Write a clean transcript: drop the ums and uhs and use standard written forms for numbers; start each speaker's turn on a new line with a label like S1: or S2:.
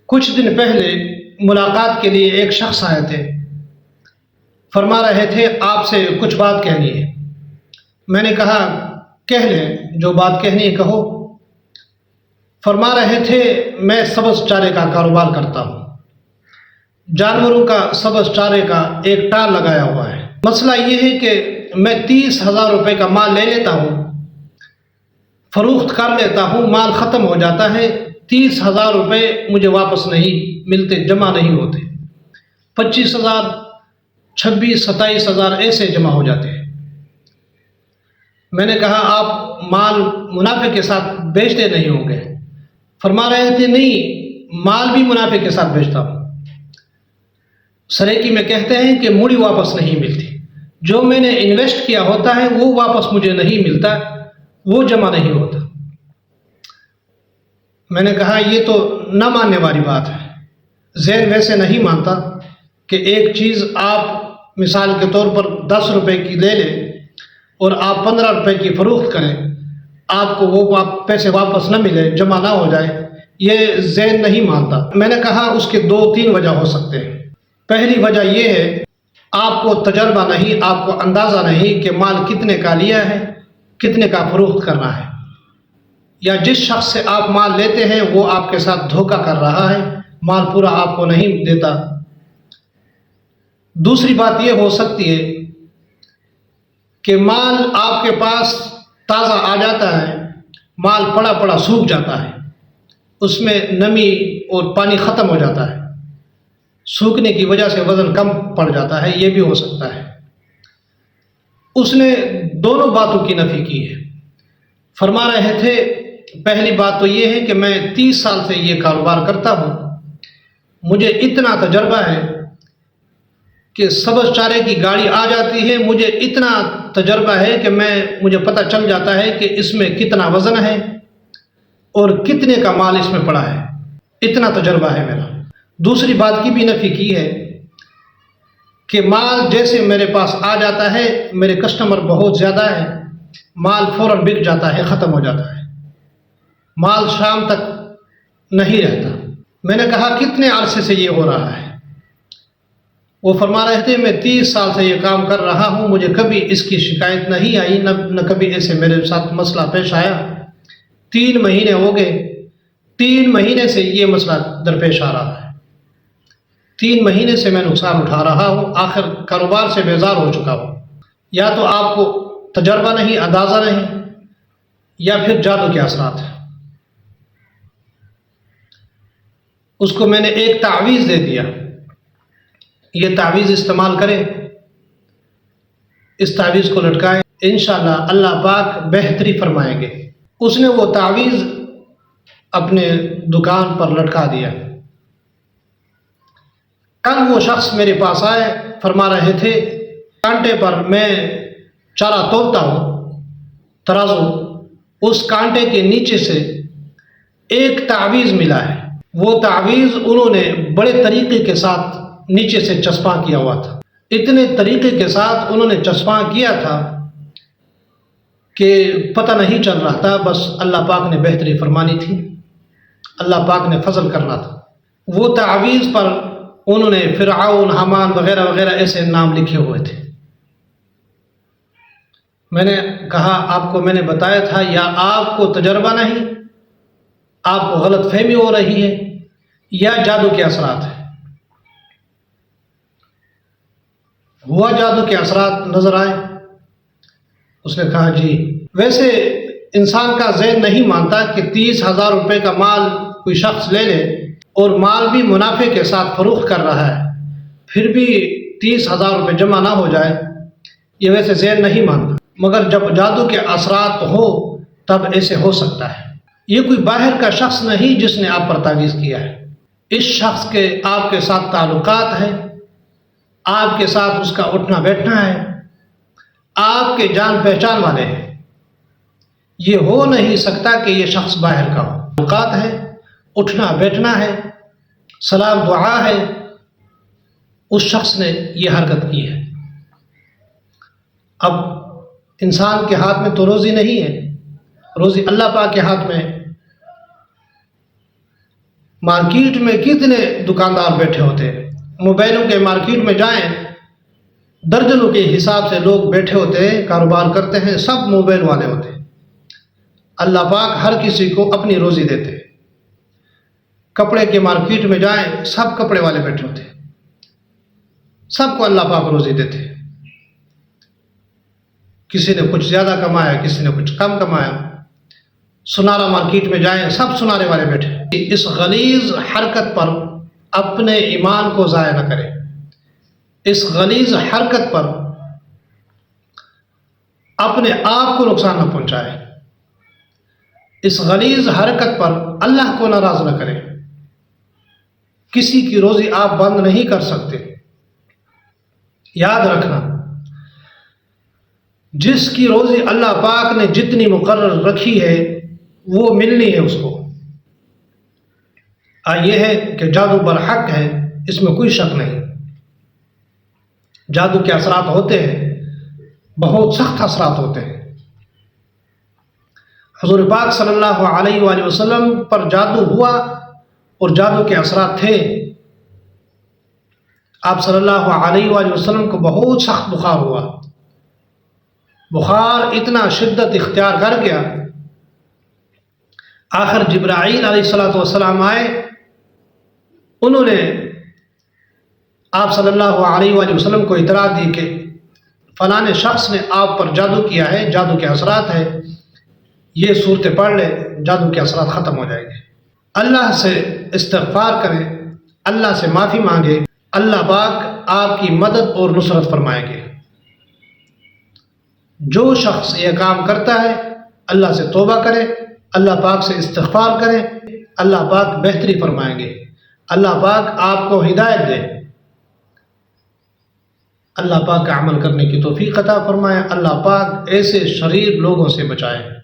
S1: کچھ دن پہلے ملاقات کے لیے ایک شخص آئے تھے، فرما رہے تھے آپ سے کچھ بات کہنی ہے۔ میں نے کہا کہہ لیں، جو بات کہنی ہے کہو۔ فرما رہے تھے میں سبز چارے کا کاروبار کرتا ہوں، جانوروں کا سبز چارے کا ایک ٹال لگایا ہوا ہے۔ مسئلہ یہ ہے کہ میں 30,000 روپے کا مال لے لیتا ہوں، فروخت کر لیتا ہوں، مال ختم ہو جاتا ہے، 30,000 روپے مجھے واپس نہیں ملتے، جمع نہیں ہوتے، 25,000 26 27,000 ایسے جمع ہو جاتے ہیں۔ میں نے کہا آپ مال منافع کے ساتھ بیچتے نہیں ہوں گے؟ فرما رہے تھے نہیں، مال بھی منافع کے ساتھ بیچتا ہوں۔ سریکی میں کہتے ہیں کہ موڑی واپس نہیں ملتی، جو میں نے انویسٹ کیا ہوتا ہے وہ واپس مجھے نہیں ملتا، وہ جمع نہیں ہوتا۔ میں نے کہا یہ تو نہ ماننے والی بات ہے، ذہن ویسے نہیں مانتا کہ ایک چیز آپ مثال کے طور پر 10 روپے کی لے لیں اور آپ 15 روپے کی فروخت کریں، آپ کو وہ پیسے واپس نہ ملے، جمع نہ ہو جائے، یہ ذہن نہیں مانتا۔ میں نے کہا اس کے 2-3 وجہ ہو سکتے ہیں۔ پہلی وجہ یہ ہے آپ کو تجربہ نہیں، آپ کو اندازہ نہیں کہ مال کتنے کا لیا ہے، کتنے کا فروخت کرنا ہے، یا جس شخص سے آپ مال لیتے ہیں وہ آپ کے ساتھ دھوکہ کر رہا ہے، مال پورا آپ کو نہیں دیتا۔ دوسری بات یہ ہو سکتی ہے کہ مال آپ کے پاس تازہ آ جاتا ہے، مال پڑا پڑا سوکھ جاتا ہے، اس میں نمی اور پانی ختم ہو جاتا ہے، سوکھنے کی وجہ سے وزن کم پڑ جاتا ہے، یہ بھی ہو سکتا ہے۔ اس نے دونوں باتوں کی نفی کی ہے۔ فرما رہے تھے پہلی بات تو یہ ہے کہ میں 30 سال سے یہ کاروبار کرتا ہوں، مجھے اتنا تجربہ ہے کہ سبز چارے کی گاڑی آ جاتی ہے، مجھے اتنا تجربہ ہے کہ مجھے پتہ چل جاتا ہے کہ اس میں کتنا وزن ہے اور کتنے کا مال اس میں پڑا ہے، اتنا تجربہ ہے میرا۔ دوسری بات کی بھی نفی کی ہے کہ مال جیسے میرے پاس آ جاتا ہے، میرے کسٹمر بہت زیادہ ہے، مال فوراً بک جاتا ہے، ختم ہو جاتا ہے، مال شام تک نہیں رہتا۔ میں نے کہا کتنے عرصے سے یہ ہو رہا ہے؟ وہ فرما رہے تھے میں 30 سال سے یہ کام کر رہا ہوں، مجھے کبھی اس کی شکایت نہیں آئی، نہ کبھی ایسے میرے ساتھ مسئلہ پیش آیا۔ 3 مہینے ہو گئے، 3 مہینے سے یہ مسئلہ درپیش آ رہا ہے، 3 مہینے سے میں نقصان اٹھا رہا ہوں، آخر کاروبار سے بیزار ہو چکا ہوں۔ یا تو آپ کو تجربہ نہیں، اندازہ نہیں، یا پھر جادو کے اثرات ہیں۔ اس کو میں نے ایک تعویذ دے دیا، یہ تعویذ استعمال کریں، اس تعویذ کو لٹکائیں، انشاءاللہ اللہ پاک بہتری فرمائیں گے۔ اس نے وہ تعویذ اپنے دکان پر لٹکا دیا۔ کل وہ شخص میرے پاس آئے، فرما رہے تھے کانٹے پر میں چارہ تولتا ہوں، ترازو، اس کانٹے کے نیچے سے ایک تعویذ ملا ہے۔ وہ تعویذ انہوں نے بڑے طریقے کے ساتھ نیچے سے چسپاں کیا ہوا تھا، اتنے طریقے کے ساتھ انہوں نے چسپاں کیا تھا کہ پتہ نہیں چل رہا تھا، بس اللہ پاک نے بہتری فرمانی تھی، اللہ پاک نے فضل کرنا تھا۔ وہ تعویذ پر انہوں نے فرعون، حامان وغیرہ وغیرہ ایسے نام لکھے ہوئے تھے۔ میں نے کہا آپ کو میں نے بتایا تھا، یا آپ کو تجربہ نہیں، آپ کو غلط فہمی ہو رہی ہے، یا جادو کے اثرات ہیں۔ ہوا جادو کے اثرات نظر آئے؟ اس نے کہا جی۔ ویسے انسان کا ذہن نہیں مانتا کہ 30,000 روپے کا مال کوئی شخص لے لے اور مال بھی منافع کے ساتھ فروخت کر رہا ہے، پھر بھی 30,000 روپے جمع نہ ہو جائے، یہ ویسے ذہن نہیں مانتا۔ مگر جب جادو کے اثرات ہو تب ایسے ہو سکتا ہے۔ یہ کوئی باہر کا شخص نہیں جس نے آپ پر تعویذ کیا ہے، اس شخص کے آپ کے ساتھ تعلقات ہیں، آپ کے ساتھ اس کا اٹھنا بیٹھنا ہے، آپ کے جان پہچان والے ہیں۔ یہ ہو نہیں سکتا کہ یہ شخص باہر کا ہو، تعلقات ہے، اٹھنا بیٹھنا ہے، سلام دعا ہے، اس شخص نے یہ حرکت کی ہے۔ اب انسان کے ہاتھ میں تو روزی نہیں ہے، روزی اللہ پاک کے ہاتھ میں ہے۔ مارکیٹ میں کتنے دکاندار بیٹھے ہوتے ہیں، موبائلوں کے مارکیٹ میں جائیں درجنوں کے حساب سے لوگ بیٹھے ہوتے ہیں، کاروبار کرتے ہیں، سب موبائل والے ہوتے ہیں۔ اللہ پاک ہر کسی کو اپنی روزی دیتے ہیں۔ کپڑے کے مارکیٹ میں جائیں سب کپڑے والے بیٹھے ہوتے ہیں، سب کو اللہ پاک روزی دیتے ہیں۔ کسی نے کچھ زیادہ کمایا، کسی نے کچھ کم کمایا۔ سنارا مارکیٹ میں جائیں سب سنارے والے بیٹھے۔ اس غلیظ حرکت پر اپنے ایمان کو ضائع نہ کریں، اس غلیظ حرکت پر اپنے آپ کو نقصان نہ پہنچائے، اس غلیظ حرکت پر اللہ کو ناراض نہ کریں۔ کسی کی روزی آپ بند نہیں کر سکتے۔ یاد رکھنا، جس کی روزی اللہ پاک نے جتنی مقرر رکھی ہے وہ ملنی ہے اس کو۔ یہ ہے کہ جادو برحق ہے، اس میں کوئی شک نہیں۔ جادو کے اثرات ہوتے ہیں، بہت سخت اثرات ہوتے ہیں۔ حضور پاک صلی اللہ علیہ وآلہ وسلم پر جادو ہوا اور جادو کے اثرات تھے۔ آپ صلی اللہ علیہ وآلہ وسلم کو بہت سخت بخار ہوا، بخار اتنا شدت اختیار کر گیا، آخر جبرائیل علیہ السلام آئے، انہوں نے آپ صلی اللہ علیہ وآلہ وسلم کو اطلاع دی کہ فلاں شخص نے آپ پر جادو کیا ہے، جادو کے اثرات ہے، یہ صورتیں پڑھ لے، جادو کے اثرات ختم ہو جائیں گے۔ اللہ سے استغفار کریں، اللہ سے معافی مانگے، اللہ پاک آپ کی مدد اور نصرت فرمائیں گے۔ جو شخص یہ کام کرتا ہے اللہ سے توبہ کرے، اللہ پاک سے استغفار کرے، اللہ پاک بہتری فرمائیں گے، اللہ پاک آپ کو ہدایت دے، اللہ پاک کا عمل کرنے کی توفیق عطا فرمائے، اللہ پاک ایسے شریر لوگوں سے بچائے۔